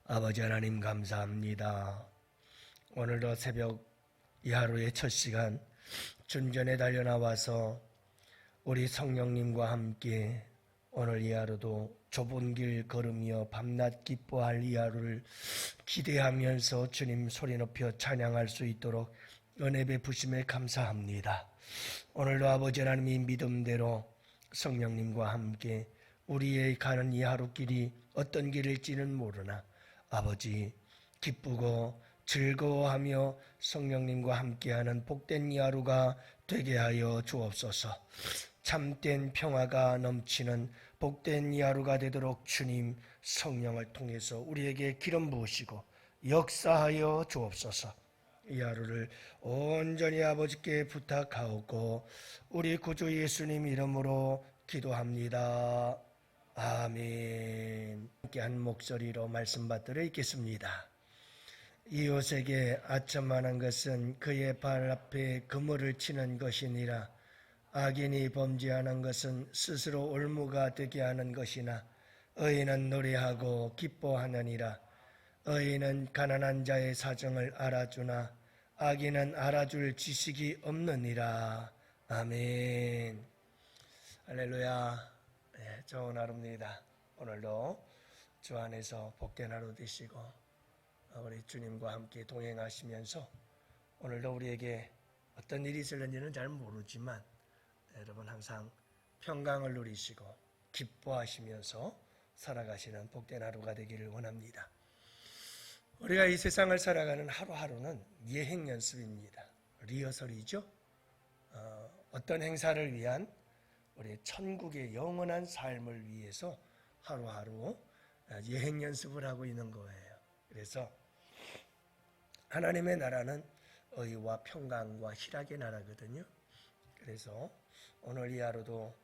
아버지 하나님 감사합니다. 오늘도 새벽 이 하루의 첫 시간 준전에 달려나와서 우리 성령님과 함께 오늘 이 하루도 좁은 길 걸으며 밤낮 기뻐할 이 하루를 기대하면서 주님 소리 높여 찬양할 수 있도록 은혜 베푸심에 감사합니다. 오늘도 아버지 하나님의 믿음대로 성령님과 함께 우리의 가는 이 하루길이 어떤 길일지는 모르나 아버지 기쁘고 즐거워하며 성령님과 함께하는 복된 이 하루가 되게 하여 주옵소서. 참된 평화가 넘치는 복된 이 하루가 되도록 주님 성령을 통해서 우리에게 기름 부으시고 역사하여 주옵소서. 이 하루를 온전히 아버지께 부탁하옵고 우리 구주 예수님 이름으로 기도합니다. 아멘. 함께 한 목소리로 말씀 받들어 읽겠습니다. 이웃에게 아첨하는 것은 그의 발 앞에 그물을 치는 것이니라. 악인이 범죄하는 것은 스스로 올무가 되게 하는 것이나 의인은 노래하고 기뻐하느니라. 의인은 가난한 자의 사정을 알아주나 악인은 알아줄 지식이 없느니라. 아멘. 할렐루야. 네, 좋은 하루입니다. 오늘도 주 안에서 복된 하루 되시고 우리 주님과 함께 동행하시면서 오늘도 우리에게 어떤 일이 있을는지는 잘 모르지만 여러분 항상 평강을 누리시고 기뻐하시면서 살아가시는 복된 하루가 되기를 원합니다. 우리가 이 세상을 살아가는 하루하루는 예행 연습입니다. 리허설이죠. 어떤 행사를 위한 우리 천국의 영원한 삶을 위해서 하루하루 예행 연습을 하고 있는 거예요. 그래서 하나님의 나라는 의와 평강과 희락의 나라거든요. 그래서 오늘 이 하루도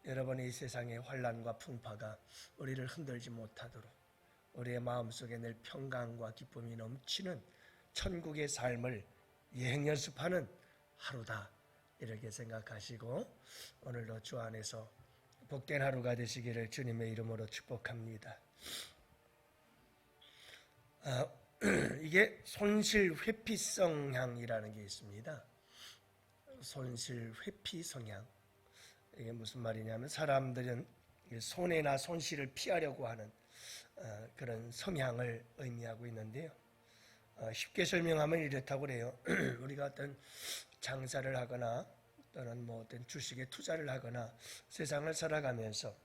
여러분의 이 세상의 환난과 풍파가 우리를 흔들지 못하도록 우리의 마음속에 늘 평강과 기쁨이 넘치는 천국의 삶을 예행 연습하는 하루다, 이렇게 생각하시고 오늘도 주 안에서 복된 하루가 되시기를 주님의 이름으로 축복합니다. 이게 손실 회피 성향이라는 게 있습니다. 손실 회피 성향. 이게 무슨 말이냐면 사람들은 손해나 손실을 피하려고 하는 그런 성향을 의미하고 있는데요. 쉽게 설명하면 이렇다고 그래요. 우리가 어떤 장사를 하거나 또는 뭐 어떤 주식에 투자를 하거나 세상을 살아가면서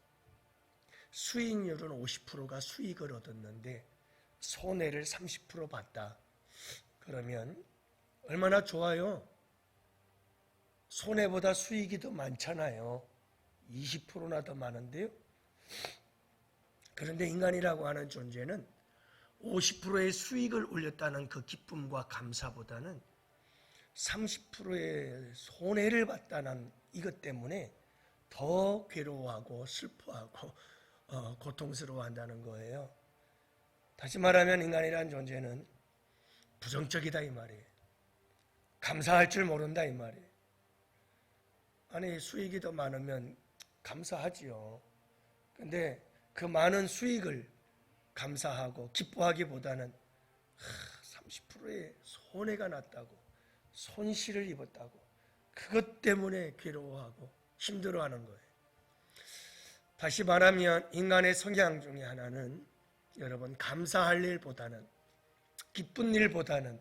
수익률은 50%가 수익을 얻었는데 손해를 30% 봤다. 그러면 얼마나 좋아요? 손해보다 수익이 더 많잖아요. 20%나 더 많은데요. 그런데 인간이라고 하는 존재는 50%의 수익을 올렸다는 그 기쁨과 감사보다는 30%의 손해를 봤다는 이것 때문에 더 괴로워하고 슬퍼하고 고통스러워한다는 거예요. 다시 말하면 인간이라는 존재는 부정적이다 이 말이에요. 감사할 줄 모른다 이 말이에요. 아니 수익이 더 많으면 감사하지요. 근데 그 많은 수익을 감사하고 기뻐하기보다는 30%의 손해가 났다고, 손실을 입었다고, 그것 때문에 괴로워하고 힘들어하는 거예요. 다시 말하면 인간의 성향 중에 하나는 여러분 감사할 일보다는, 기쁜 일보다는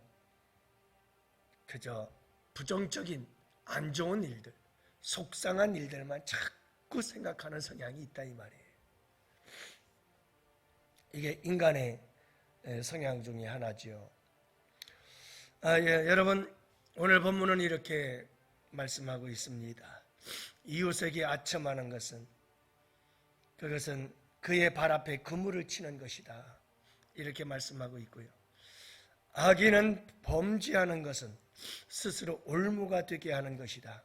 그저 부정적인 안 좋은 일들, 속상한 일들만 자꾸 생각하는 성향이 있다 이 말이에요. 이게 인간의 성향 중에 하나죠. 여러분 오늘 본문은 이렇게 말씀하고 있습니다. 이웃에게 아첨하는 것은 그것은 그의 발 앞에 그물을 치는 것이다, 이렇게 말씀하고 있고요. 악인은 범죄하는 것은 스스로 올무가 되게 하는 것이다.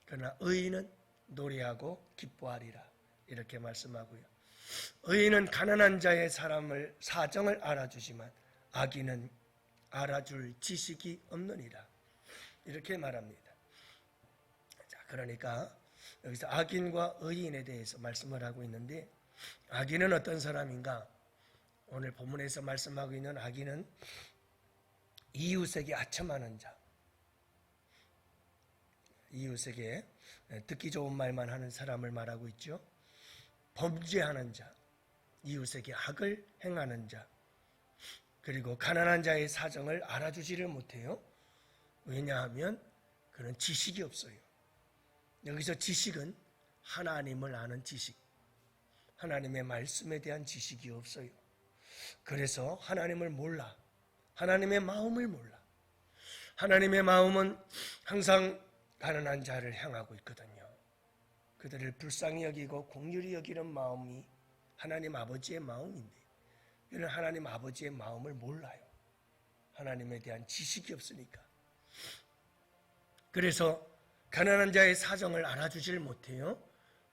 그러나 의인은 노래하고 기뻐하리라, 이렇게 말씀하고요. 의인은 가난한 자의 사정을 알아주지만 악인은 알아줄 지식이 없느니라, 이렇게 말합니다. 자, 그러니까 여기서 악인과 의인에 대해서 말씀을 하고 있는데, 악인은 어떤 사람인가? 오늘 본문에서 말씀하고 있는 악인은 이웃에게 아첨하는 자, 이웃에게 듣기 좋은 말만 하는 사람을 말하고 있죠. 범죄하는 자, 이웃에게 악을 행하는 자, 그리고 가난한 자의 사정을 알아주지를 못해요. 왜냐하면 그는 지식이 없어요. 여기서 지식은 하나님을 아는 지식, 하나님의 말씀에 대한 지식이 없어요. 그래서 하나님을 몰라, 하나님의 마음을 몰라. 하나님의 마음은 항상 가난한 자를 향하고 있거든요. 그들을 불쌍히 여기고 긍휼히 여기는 마음이 하나님 아버지의 마음인데, 이는 하나님 아버지의 마음을 몰라요. 하나님에 대한 지식이 없으니까. 그래서 가난한 자의 사정을 알아주질 못해요.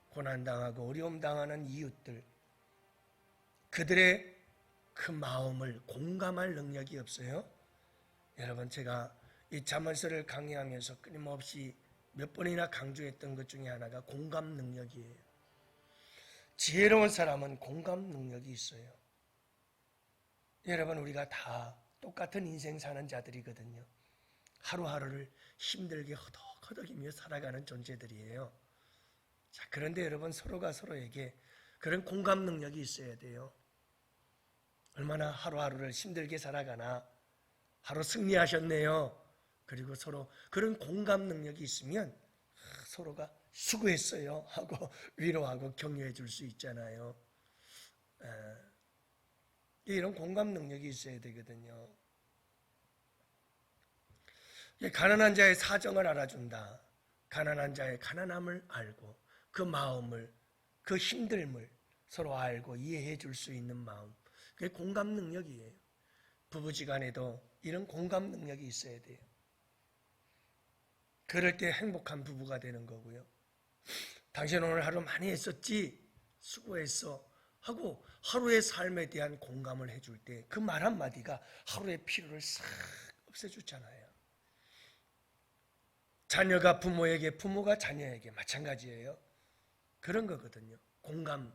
고난당하고 어려움당하는 이웃들, 그들의 그 마음을 공감할 능력이 없어요. 여러분, 제가 이 잠언서를 강의하면서 끊임없이 몇 번이나 강조했던 것 중에 하나가 공감 능력이에요. 지혜로운 사람은 공감 능력이 있어요. 여러분, 우리가 다 똑같은 인생 사는 자들이거든요. 하루하루를 힘들게 허덕허덕이며 살아가는 존재들이에요. 자, 그런데 여러분, 서로가 서로에게 그런 공감 능력이 있어야 돼요. 얼마나 하루하루를 힘들게 살아가나, 하루 승리하셨네요. 그리고 서로 그런 공감 능력이 있으면 서로가 수고했어요 하고 위로하고 격려해 줄 수 있잖아요. 이런 공감 능력이 있어야 되거든요. 가난한 자의 사정을 알아준다. 가난한 자의 가난함을 알고 그 마음을, 그 힘듦을 서로 알고 이해해 줄 수 있는 마음, 그게 공감 능력이에요. 부부지간에도 이런 공감 능력이 있어야 돼요. 그럴 때 행복한 부부가 되는 거고요. 당신 오늘 하루 많이 했었지? 수고했어 하고 하루의 삶에 대한 공감을 해줄 때 그 말 한마디가 하루의 피로를 싹 없애주잖아요. 자녀가 부모에게, 부모가 자녀에게 마찬가지예요. 그런 거거든요. 공감,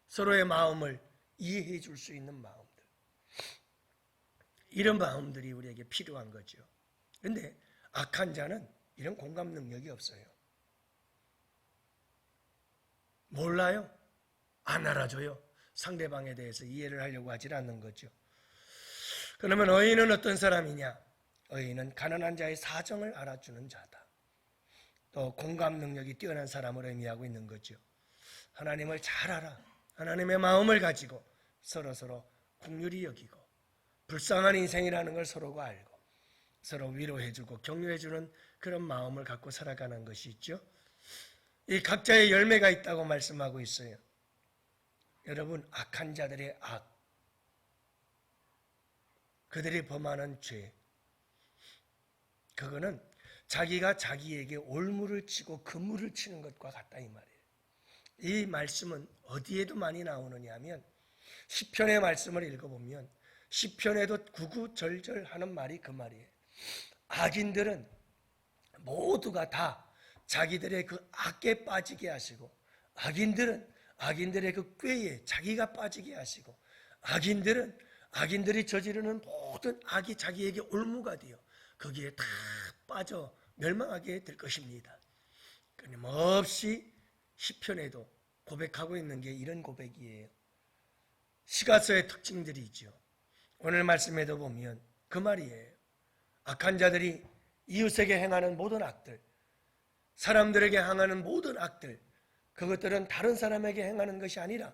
서로의 마음을 이해해 줄 수 있는 마음들, 이런 마음들이 우리에게 필요한 거죠. 그런데 악한 자는 이런 공감 능력이 없어요. 몰라요. 안 알아줘요. 상대방에 대해서 이해를 하려고 하질 않는 거죠. 그러면 의인은 어떤 사람이냐? 의인은 가난한 자의 사정을 알아주는 자다. 또 공감 능력이 뛰어난 사람을 의미하고 있는 거죠. 하나님을 잘 알아. 하나님의 마음을 가지고 서로서로 긍휼히 여기고 불쌍한 인생이라는 걸 서로가 알고 서로 위로해주고 격려해주는 그런 마음을 갖고 살아가는 것이 있죠. 이 각자의 열매가 있다고 말씀하고 있어요. 여러분, 악한 자들의 악, 그들이 범하는 죄, 그거는 자기가 자기에게 올무를 치고 그물을 치는 것과 같다 이 말이에요. 이 말씀은 어디에도 많이 나오느냐 하면 시편의 말씀을 읽어보면 시편에도 구구절절 하는 말이 그 말이에요. 악인들은 모두가 다 자기들의 그 악에 빠지게 하시고, 악인들은 악인들의 그 꾀에 자기가 빠지게 하시고, 악인들은 악인들이 저지르는 모든 악이 자기에게 올무가 되어 거기에 다 빠져 멸망하게 될 것입니다. 끊임없이 시편에도 고백하고 있는 게 이런 고백이에요. 시가서의 특징들이죠. 오늘 말씀에도 보면 그 말이에요. 악한 자들이 이웃에게 행하는 모든 악들, 사람들에게 행하는 모든 악들, 그것들은 다른 사람에게 행하는 것이 아니라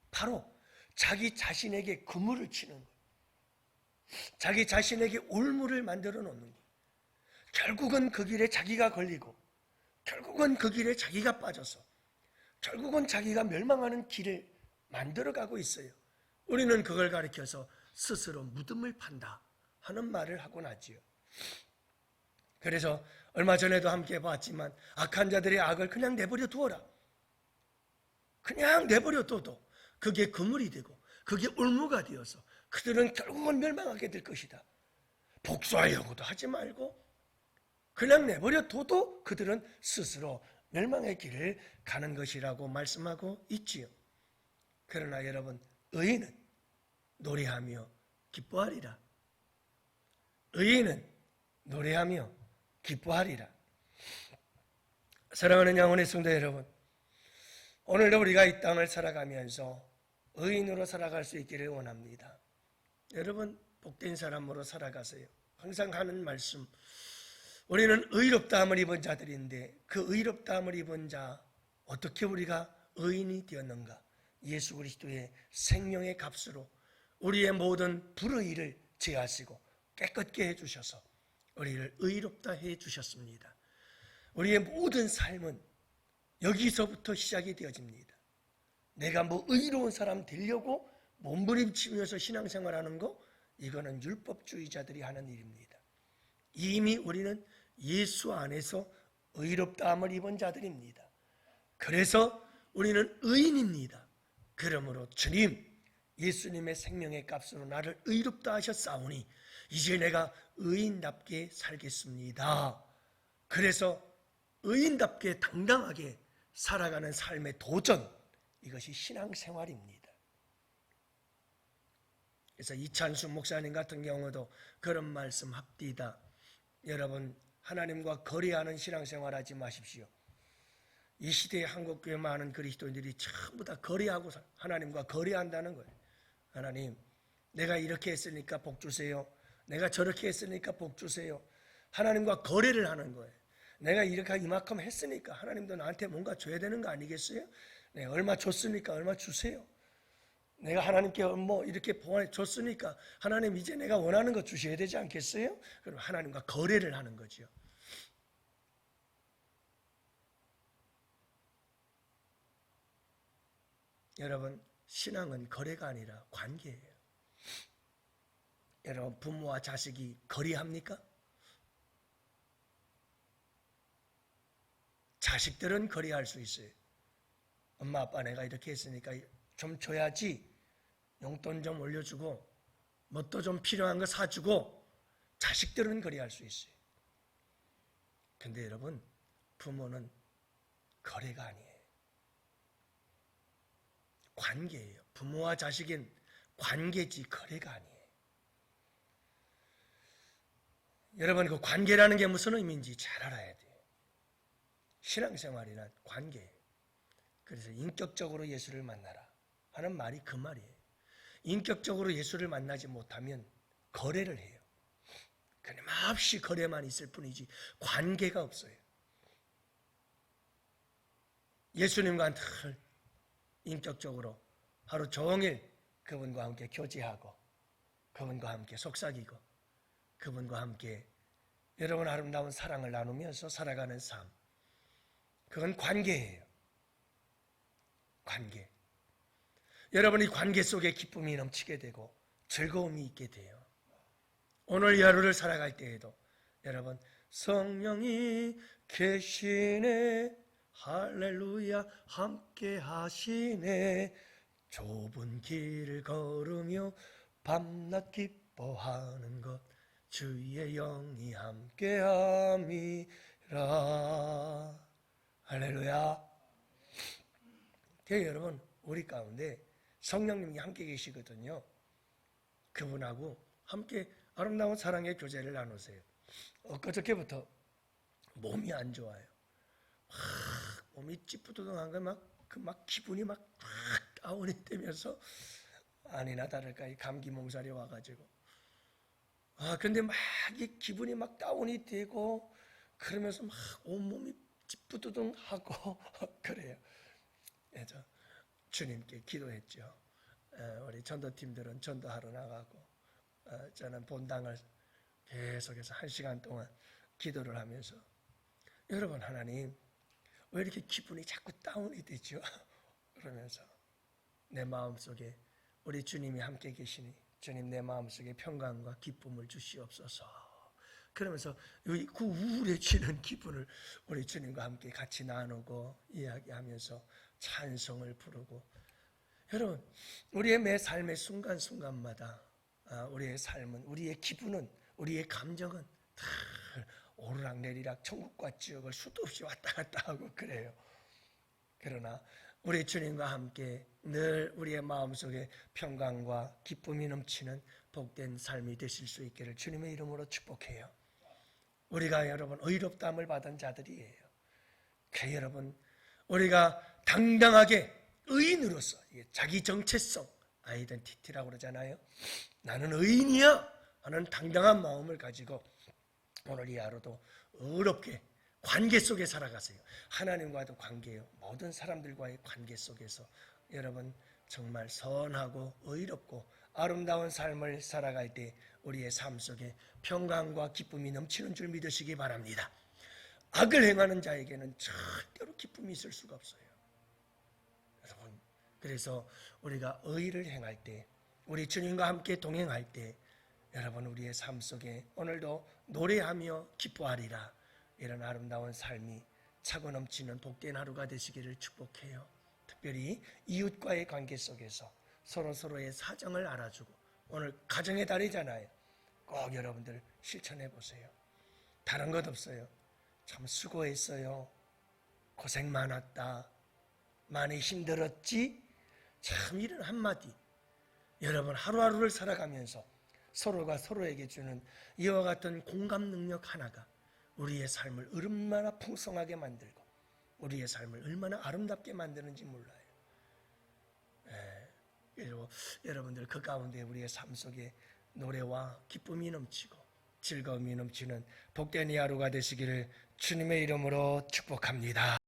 바로 자기 자신에게 그물을 치는 거예요. 자기 자신에게 올무를 만들어 놓는 거예요. 결국은 그 길에 자기가 걸리고 결국은 그 길에 자기가 빠져서 결국은 자기가 멸망하는 길을 만들어가고 있어요. 우리는 그걸 가리켜서 스스로 무덤을 판다 하는 말을 하곤 하지요. 그래서 얼마 전에도 함께 봤지만 악한 자들의 악을 그냥 내버려 두어라. 그냥 내버려 둬도 그게 그물이 되고 그게 올무가 되어서 그들은 결국은 멸망하게 될 것이다. 복수하려고도 하지 말고 그냥 내버려 둬도 그들은 스스로 멸망의 길을 가는 것이라고 말씀하고 있지요. 그러나 여러분, 의인은 노래하며 기뻐하리라. 의인은 노래하며 기뻐하리라. 사랑하는 양원의 성도 여러분, 오늘도 우리가 이 땅을 살아가면서 의인으로 살아갈 수 있기를 원합니다. 여러분, 복된 사람으로 살아가세요. 항상 하는 말씀, 우리는 의롭다함을 입은 자들인데 그 의롭다함을 입은 자, 어떻게 우리가 의인이 되었는가? 예수 그리스도의 생명의 값으로 우리의 모든 불의를 제하시고 깨끗게 해주셔서 우리를 의롭다 해주셨습니다. 우리의 모든 삶은 여기서부터 시작이 되어집니다. 내가 뭐 의로운 사람 되려고 몸부림치면서 신앙생활하는 거, 이거는 율법주의자들이 하는 일입니다. 이미 우리는 예수 안에서 의롭다함을 입은 자들입니다. 그래서 우리는 의인입니다. 그러므로 주님, 예수님의 생명의 값으로 나를 의롭다 하셨사오니 이제 내가 의인답게 살겠습니다. 그래서 의인답게 당당하게 살아가는 삶의 도전, 이것이 신앙생활입니다. 그래서 이찬수 목사님 같은 경우도 그런 말씀 합디다. 여러분, 하나님과 거래하는 신앙생활 하지 마십시오. 이 시대의 한국교회 많은 그리스도인들이 전부 다 거래하고 하나님과 거래한다는 거예요. 하나님, 내가 이렇게 했으니까 복 주세요. 내가 저렇게 했으니까 복 주세요. 하나님과 거래를 하는 거예요. 내가 이렇게 이만큼 했으니까 하나님도 나한테 뭔가 줘야 되는 거 아니겠어요? 내가 얼마 줬으니까 얼마 주세요. 내가 하나님께 뭐 이렇게 봉헌해 줬으니까 하나님 이제 내가 원하는 거 주셔야 되지 않겠어요? 그럼 하나님과 거래를 하는 거죠. 여러분, 신앙은 거래가 아니라 관계예요. 여러분, 부모와 자식이 거래합니까? 자식들은 거래할 수 있어요. 엄마 아빠 내가 이렇게 했으니까 좀 줘야지, 용돈 좀 올려주고 뭣도 좀 필요한 거 사주고, 자식들은 거래할 수 있어요. 근데 여러분, 부모는 거래가 아니에요. 관계예요. 부모와 자식은 관계지 거래가 아니에요. 여러분, 그 관계라는 게 무슨 의미인지 잘 알아야 돼요. 신앙생활이란 관계예요. 그래서 인격적으로 예수를 만나라 하는 말이 그 말이에요. 인격적으로 예수를 만나지 못하면 거래를 해요. 끊임없이 거래만 있을 뿐이지 관계가 없어요. 예수님과 늘 인격적으로 하루 종일 그분과 함께 교제하고 그분과 함께 속삭이고 그분과 함께 여러분 아름다운 사랑을 나누면서 살아가는 삶, 그건 관계예요. 관계. 여러분이 관계 속에 기쁨이 넘치게 되고 즐거움이 있게 돼요. 오늘 이 하루를 살아갈 때에도 여러분, 성령이 계시네, 할렐루야, 함께 하시네, 좁은 길을 걸으며 밤낮 기뻐하는 것 주의 영이 함께함이라. 할렐루야. 여러분, 우리 가운데 성령님이 함께 계시거든요. 그분하고 함께 아름다운 사랑의 교제를 나누세요. 엊그저께부터 몸이 안 좋아요. 몸이 찌뿌두둥한 거 막 기분이 막 다운이 되면서 아니나 다를까 이 감기 몸살이 와가지고 근데 막 이 기분이 막 다운이 되고 그러면서 막 온몸이 찌뿌두둥하고 그래요. 그래서 주님께 기도했죠. 우리 전도팀들은 전도하러 나가고 저는 본당을 계속해서 1시간 동안 기도를 하면서 여러분, 하나님 왜 이렇게 기분이 자꾸 다운이 되죠? 그러면서 내 마음속에 우리 주님이 함께 계시니 주님 내 마음속에 평강과 기쁨을 주시옵소서. 그러면서 그 우울해지는 기분을 우리 주님과 함께 같이 나누고 이야기하면서 찬송을 부르고, 여러분, 우리의 매 삶의 순간순간마다 우리의 삶은, 우리의 기분은, 우리의 감정은 다 오르락내리락 천국과 지옥을 수도 없이 왔다 갔다 하고 그래요. 그러나 우리 주님과 함께 늘 우리의 마음속에 평강과 기쁨이 넘치는 복된 삶이 되실 수 있기를 주님의 이름으로 축복해요. 우리가 여러분 의롭다함을 받은 자들이에요. 그래 여러분, 우리가 당당하게 의인으로서 자기 정체성, 아이덴티티라고 그러잖아요. 나는 의인이야 하는 당당한 마음을 가지고 오늘 이 하루도 의롭게 관계 속에 살아가세요. 하나님과도 관계요, 모든 사람들과의 관계 속에서 여러분 정말 선하고 의롭고 아름다운 삶을 살아갈 때 우리의 삶 속에 평강과 기쁨이 넘치는 줄 믿으시기 바랍니다. 악을 행하는 자에게는 절대로 기쁨이 있을 수가 없어요. 여러분, 그래서 우리가 의를 행할 때, 우리 주님과 함께 동행할 때 여러분 우리의 삶 속에 오늘도 노래하며 기뻐하리라, 이런 아름다운 삶이 차고 넘치는 복된 하루가 되시기를 축복해요. 특별히 이웃과의 관계 속에서 서로의 사정을 알아주고, 오늘 가정의 달이잖아요. 꼭 여러분들 실천해 보세요. 다른 것 없어요. 참 수고했어요. 고생 많았다. 많이 힘들었지? 참 이런 한마디. 여러분 하루하루를 살아가면서 서로가 서로에게 주는 이와 같은 공감 능력 하나가 우리의 삶을 얼마나 풍성하게 만들고 우리의 삶을 얼마나 아름답게 만드는지 몰라요. 그리고 여러분들 그 가운데 우리의 삶 속에 노래와 기쁨이 넘치고 즐거움이 넘치는 복된 이 하루가 되시기를 주님의 이름으로 축복합니다.